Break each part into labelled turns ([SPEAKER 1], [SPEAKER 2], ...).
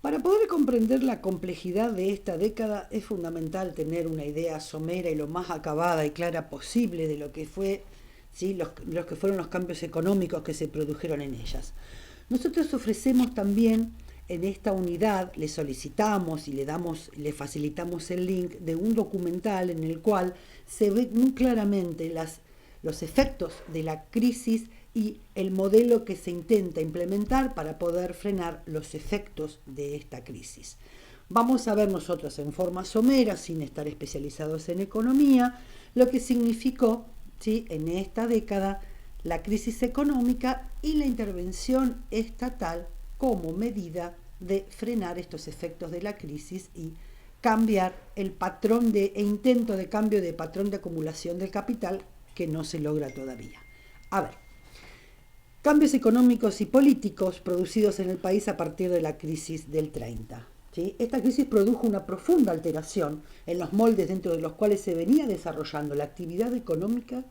[SPEAKER 1] Para poder comprender la complejidad de esta década es fundamental tener una idea somera y lo más acabada y clara posible de lo que fue, ¿sí? los que fueron los cambios económicos que se produjeron en ellas. Nosotros ofrecemos también en esta unidad, le solicitamos y le facilitamos el link de un documental en el cual se ve muy claramente los efectos de la crisis y el modelo que se intenta implementar para poder frenar los efectos de esta crisis. Vamos a ver nosotros en forma somera, sin estar especializados en economía, lo que significó, ¿sí?, en esta década la crisis económica y la intervención estatal como medida de frenar estos efectos de la crisis y cambiar el patrón intento de cambio de patrón de acumulación del capital que no se logra todavía. A ver, cambios económicos y políticos producidos en el país a partir de la crisis del 30. ¿Sí? Esta crisis produjo una profunda alteración en los moldes dentro de los cuales se venía desarrollando la actividad económica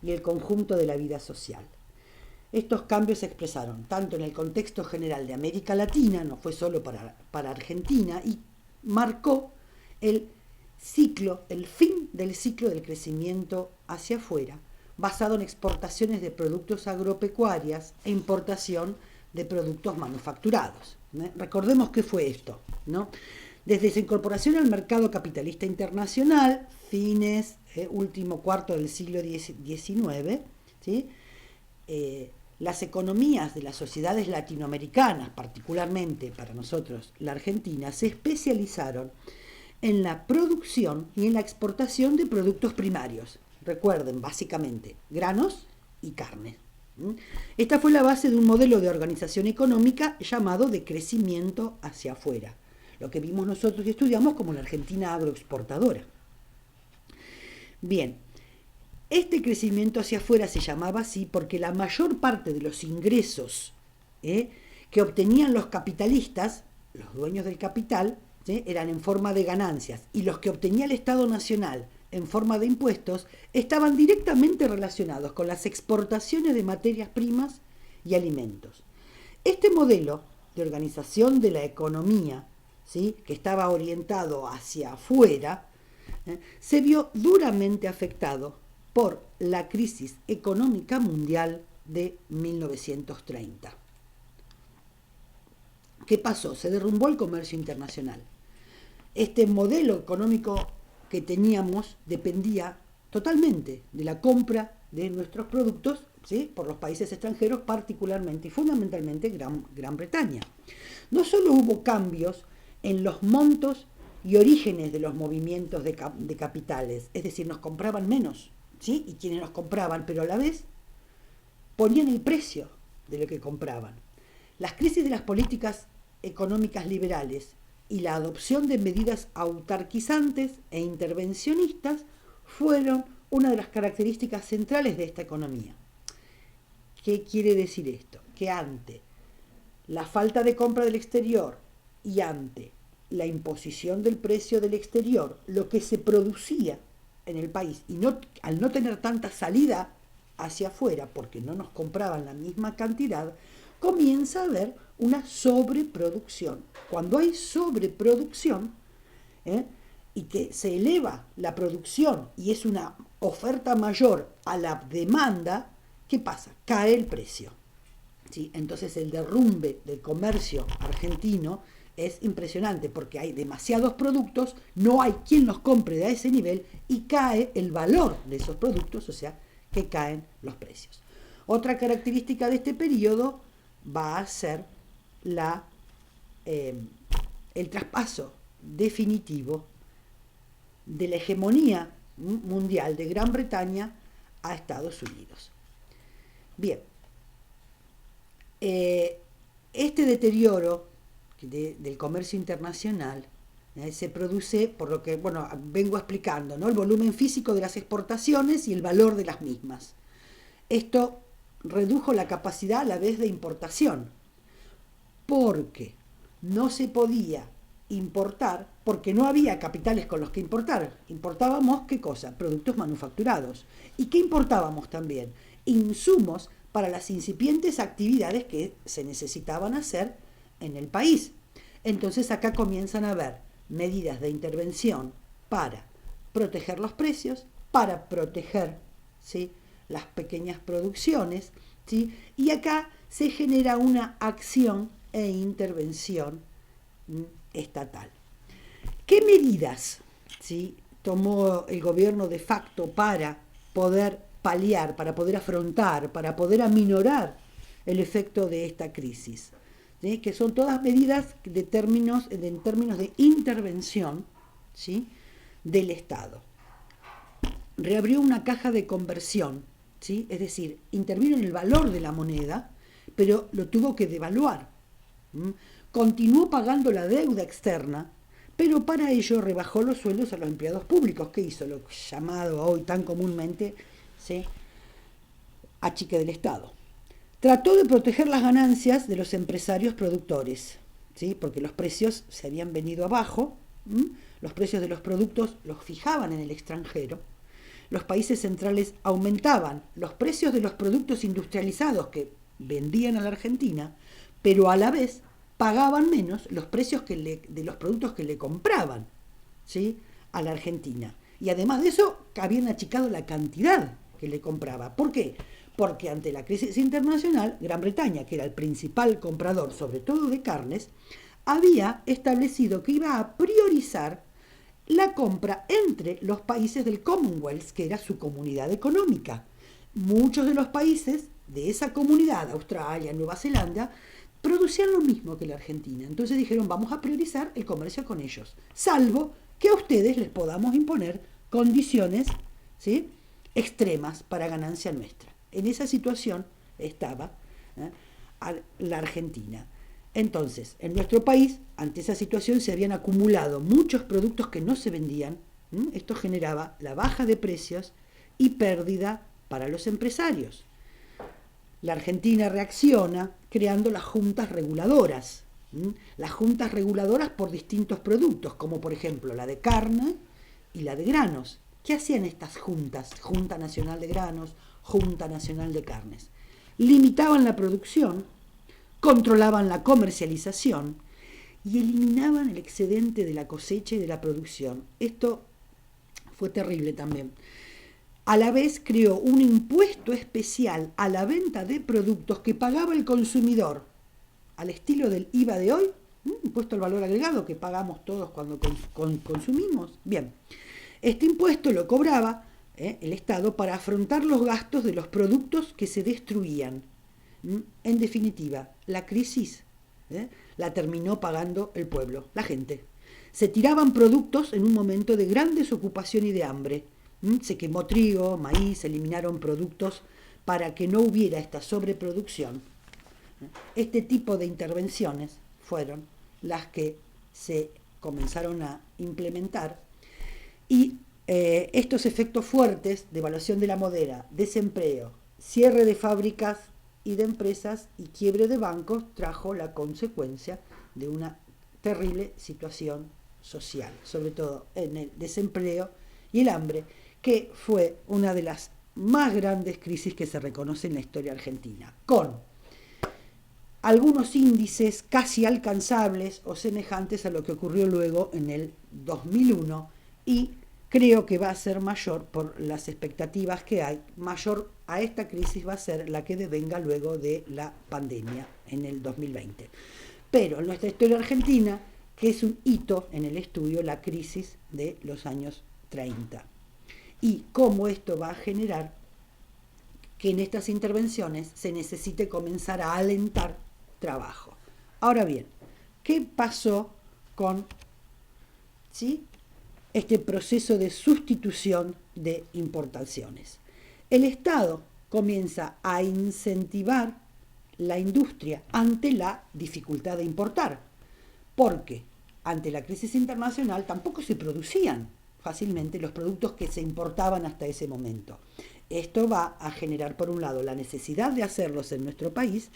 [SPEAKER 1] y el conjunto de la vida social. Estos cambios se expresaron tanto en el contexto general de América Latina, no fue solo para Argentina, y marcó el fin del ciclo del crecimiento hacia afuera, basado en exportaciones de productos agropecuarios e importación de productos manufacturados. Recordemos qué fue esto, ¿no? Desde su incorporación al mercado capitalista internacional, último cuarto del siglo XIX, ¿sí? Las economías de las sociedades latinoamericanas, particularmente para nosotros la Argentina, se especializaron en la producción y en la exportación de productos primarios. Recuerden, básicamente, granos y carne. Esta fue la base de un modelo de organización económica llamado de crecimiento hacia afuera, lo que vimos nosotros y estudiamos como la Argentina agroexportadora. Bien, este crecimiento hacia afuera se llamaba así porque la mayor parte de los ingresos que obtenían los capitalistas, los dueños del capital, eran en forma de ganancias, y los que obtenía el Estado Nacional en forma de impuestos estaban directamente relacionados con las exportaciones de materias primas y alimentos. Este modelo de organización de la economía, ¿sí?, que estaba orientado hacia afuera, se vio duramente afectado por la crisis económica mundial de 1930. ¿Qué pasó? Se derrumbó el comercio internacional. Este modelo económico que teníamos dependía totalmente de la compra de nuestros productos, ¿sí?, por los países extranjeros, particularmente y fundamentalmente Gran Bretaña. No solo hubo cambios en los montos y orígenes de los movimientos de capitales, es decir, nos compraban menos, ¿sí?, y quienes nos compraban, pero a la vez ponían el precio de lo que compraban. Las crisis de las políticas económicas liberales y la adopción de medidas autarquizantes e intervencionistas fueron una de las características centrales de esta economía. ¿Qué quiere decir esto? Que ante la falta de compra del exterior y ante la imposición del precio del exterior, lo que se producía en el país, y al no tener tanta salida hacia afuera, porque no nos compraban la misma cantidad, comienza a haber una sobreproducción. Cuando hay sobreproducción, y que se eleva la producción y es una oferta mayor a la demanda, ¿qué pasa? Cae el precio. ¿Sí? Entonces el derrumbe del comercio argentino es impresionante porque hay demasiados productos, no hay quien los compre a ese nivel y cae el valor de esos productos, o sea, que caen los precios. Otra característica de este periodo va a ser el traspaso definitivo de la hegemonía mundial de Gran Bretaña a Estados Unidos. Bien, este deterioro del comercio internacional se produce por lo que, vengo explicando, ¿no?, el volumen físico de las exportaciones y el valor de las mismas. Esto redujo la capacidad a la vez de importación, porque no se podía importar, porque no había capitales con los que importar. Importábamos, ¿qué cosa? Productos manufacturados. ¿Y qué importábamos también? Insumos para las incipientes actividades que se necesitaban hacer en el país. Entonces acá comienzan a haber medidas de intervención para proteger los precios, para proteger, ¿sí?, las pequeñas producciones, ¿sí? Y acá se genera una acción e intervención estatal. ¿Qué medidas, ¿sí?, tomó el gobierno de facto para poder paliar, para poder afrontar, para poder aminorar el efecto de esta crisis? ¿Sí? Que son todas medidas en términos de intervención, ¿sí?, del Estado. Reabrió una caja de conversión, ¿sí? Es decir, intervino en el valor de la moneda, pero lo tuvo que devaluar. Continuó pagando la deuda externa, pero para ello rebajó los sueldos a los empleados públicos. ¿Qué hizo? Lo llamado hoy tan comúnmente, ¿sí?, achique del Estado. Trató de proteger las ganancias de los empresarios productores, ¿sí?, porque los precios se habían venido abajo, los precios de los productos los fijaban en el extranjero, los países centrales aumentaban los precios de los productos industrializados que vendían a la Argentina, pero a la vez pagaban menos los precios de los productos que le compraban, ¿sí?, a la Argentina. Y además de eso, habían achicado la cantidad que le compraba. ¿Por qué? Porque ante la crisis internacional, Gran Bretaña, que era el principal comprador, sobre todo de carnes, había establecido que iba a priorizar la compra entre los países del Commonwealth, que era su comunidad económica. Muchos de los países de esa comunidad, Australia, Nueva Zelanda, producían lo mismo que la Argentina. Entonces dijeron, vamos a priorizar el comercio con ellos, salvo que a ustedes les podamos imponer condiciones, ¿sí?, extremas para ganancia nuestra. En esa situación estaba la Argentina. Entonces, en nuestro país, ante esa situación, se habían acumulado muchos productos que no se vendían. Esto generaba la baja de precios y pérdida para los empresarios. La Argentina reacciona creando las juntas reguladoras. Las juntas reguladoras por distintos productos, como por ejemplo la de carne y la de granos. ¿Qué hacían estas juntas? Junta Nacional de Granos, Junta Nacional de Carnes. Limitaban la producción, controlaban la comercialización y eliminaban el excedente de la cosecha y de la producción. Esto fue terrible también. A la vez creó un impuesto especial a la venta de productos que pagaba el consumidor, al estilo del IVA de hoy, impuesto al valor agregado que pagamos todos cuando consumimos. Bien, este impuesto lo cobraba el Estado para afrontar los gastos de los productos que se destruían. En definitiva, la crisis la terminó pagando el pueblo, la gente. Se tiraban productos en un momento de gran desocupación y de hambre. Se quemó trigo, maíz, se eliminaron productos para que no hubiera esta sobreproducción. Este tipo de intervenciones fueron las que se comenzaron a implementar y estos efectos fuertes, devaluación de la moneda, desempleo, cierre de fábricas y de empresas y quiebre de bancos trajo la consecuencia de una terrible situación social, sobre todo en el desempleo y el hambre, que fue una de las más grandes crisis que se reconoce en la historia argentina, con algunos índices casi alcanzables o semejantes a lo que ocurrió luego en el 2001 y creo que va a ser mayor por las expectativas que hay, mayor a esta crisis va a ser la que devenga luego de la pandemia en el 2020. Pero en nuestra historia argentina, que es un hito en el estudio, la crisis de los años 30. Y cómo esto va a generar que en estas intervenciones se necesite comenzar a alentar trabajo. Ahora bien, ¿qué pasó con este proceso de sustitución de importaciones? El Estado comienza a incentivar la industria ante la dificultad de importar, porque ante la crisis internacional tampoco se producían fácilmente los productos que se importaban hasta ese momento. Esto va a generar, por un lado, la necesidad de hacerlos en nuestro país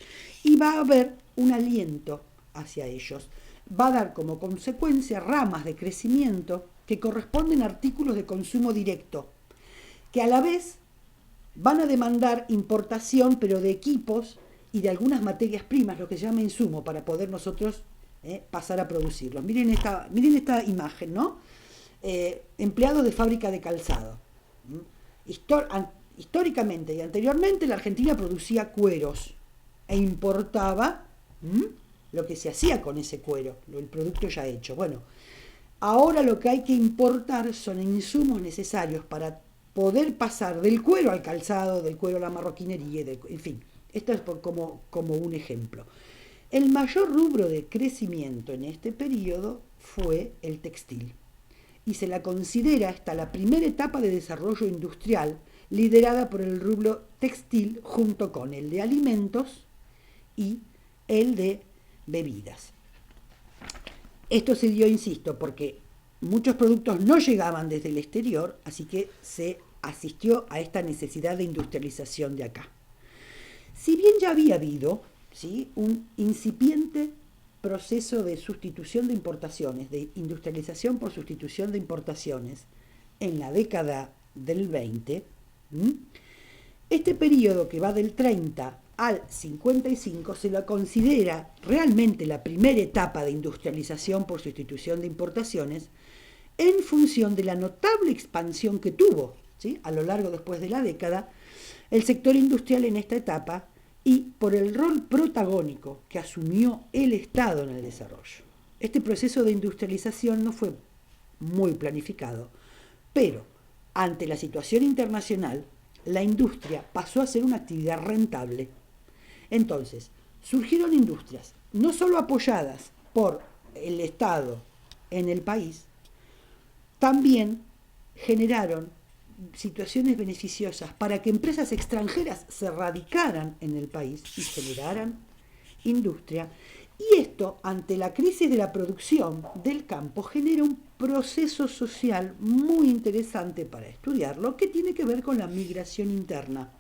[SPEAKER 1] y va a haber un aliento hacia ellos. Va a dar como consecuencia ramas de crecimiento que corresponden a artículos de consumo directo, que a la vez van a demandar importación, pero de equipos y de algunas materias primas, lo que se llama insumo, para poder nosotros pasar a producirlos. Miren esta imagen, ¿no? Empleados de fábrica de calzado. Históricamente y anteriormente la Argentina producía cueros e importaba lo que se hacía con ese cuero, el producto ya hecho. Bueno, ahora lo que hay que importar son insumos necesarios para poder pasar del cuero al calzado, del cuero a la marroquinería, en fin, esto es como un ejemplo. El mayor rubro de crecimiento en este periodo fue el textil, y se la considera hasta la primera etapa de desarrollo industrial, liderada por el rubro textil junto con el de alimentos y el de bebidas. Esto se dio, insisto, porque muchos productos no llegaban desde el exterior, así que se asistió a esta necesidad de industrialización de acá. Si bien ya había habido, ¿sí?, un incipiente proceso de sustitución de importaciones, de industrialización por sustitución de importaciones en la década del 20, este periodo que va del 30 al 55 se lo considera realmente la primera etapa de industrialización por sustitución de importaciones en función de la notable expansión que tuvo, ¿sí?, a lo largo después de la década el sector industrial en esta etapa y por el rol protagónico que asumió el Estado en el desarrollo. Este proceso de industrialización no fue muy planificado, pero ante la situación internacional, la industria pasó a ser una actividad rentable. Entonces, surgieron industrias no solo apoyadas por el Estado en el país, también generaron situaciones beneficiosas para que empresas extranjeras se radicaran en el país y generaran industria. Y esto, ante la crisis de la producción del campo, genera un proceso social muy interesante para estudiarlo, que tiene que ver con la migración interna.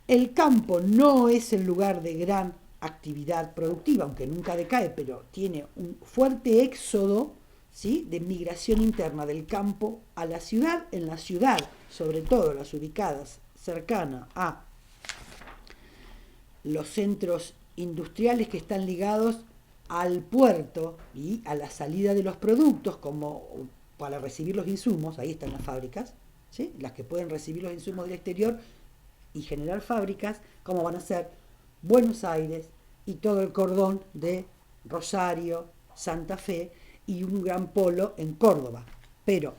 [SPEAKER 1] El campo no es el lugar de gran actividad productiva, aunque nunca decae, pero tiene un fuerte éxodo, ¿sí?, de migración interna del campo a la ciudad. En la ciudad, sobre todo las ubicadas cercanas a los centros industriales que están ligados al puerto y a la salida de los productos, como para recibir los insumos, ahí están las fábricas, ¿sí?, las que pueden recibir los insumos del exterior y generar fábricas, como van a ser Buenos Aires y todo el cordón de Rosario, Santa Fe y un gran polo en Córdoba. Pero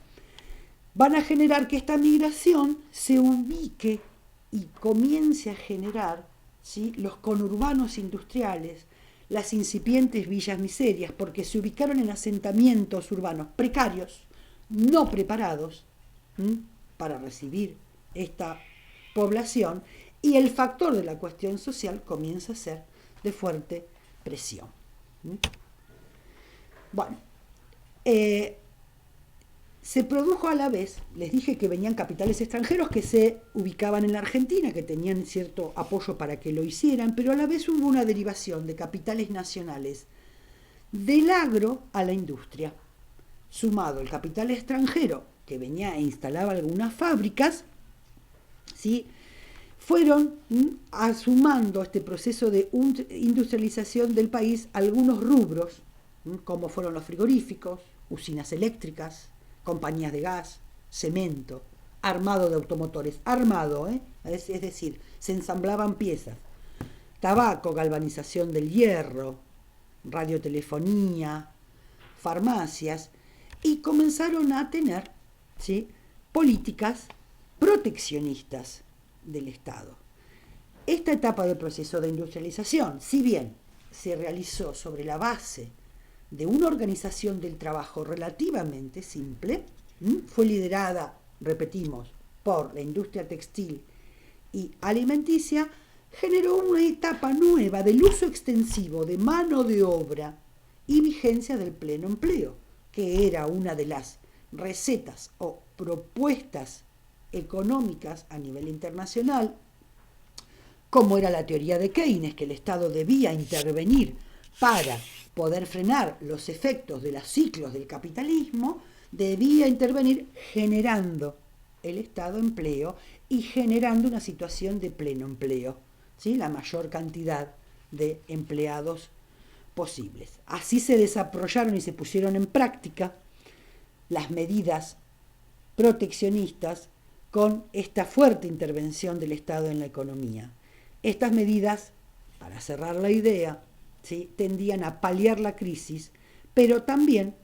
[SPEAKER 1] van a generar que esta migración se ubique y comience a generar, ¿sí?, los conurbanos industriales, las incipientes villas miserias, porque se ubicaron en asentamientos urbanos precarios, no preparados para recibir esta población, y el factor de la cuestión social comienza a ser de fuerte presión. Bueno, se produjo a la vez, les dije que venían capitales extranjeros que se ubicaban en la Argentina, que tenían cierto apoyo para que lo hicieran, pero a la vez hubo una derivación de capitales nacionales del agro a la industria, sumado el capital extranjero que venía e instalaba algunas fábricas, ¿sí?, fueron sumando este proceso de industrialización del país algunos rubros, como fueron los frigoríficos, usinas eléctricas, compañías de gas, cemento, armado de automotores, armado, es decir, se ensamblaban piezas, tabaco, galvanización del hierro, radiotelefonía, farmacias, y comenzaron a tener, ¿sí?, políticas proteccionistas del Estado. Esta etapa del proceso de industrialización, si bien se realizó sobre la base de una organización del trabajo relativamente simple, fue liderada, repetimos, por la industria textil y alimenticia, generó una etapa nueva del uso extensivo de mano de obra y vigencia del pleno empleo, que era una de las recetas o propuestas económicas a nivel internacional, como era la teoría de Keynes, que el Estado debía intervenir para poder frenar los efectos de los ciclos del capitalismo, debía intervenir generando el Estado empleo y generando una situación de pleno empleo, ¿sí?, la mayor cantidad de empleados posibles. Así se desarrollaron y se pusieron en práctica las medidas proteccionistas con esta fuerte intervención del Estado en la economía. Estas medidas, para cerrar la idea, ¿sí?, tendían a paliar la crisis, pero también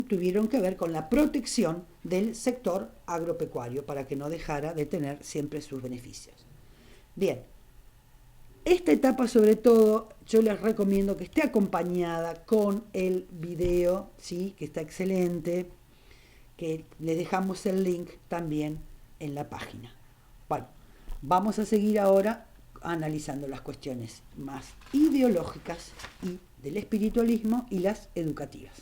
[SPEAKER 1] tuvieron que ver con la protección del sector agropecuario para que no dejara de tener siempre sus beneficios. Bien, esta etapa sobre todo yo les recomiendo que esté acompañada con el video, ¿sí?, que está excelente, que les dejamos el link también en la página. Bueno, vamos a seguir ahora analizando las cuestiones más ideológicas y del espiritualismo y las educativas.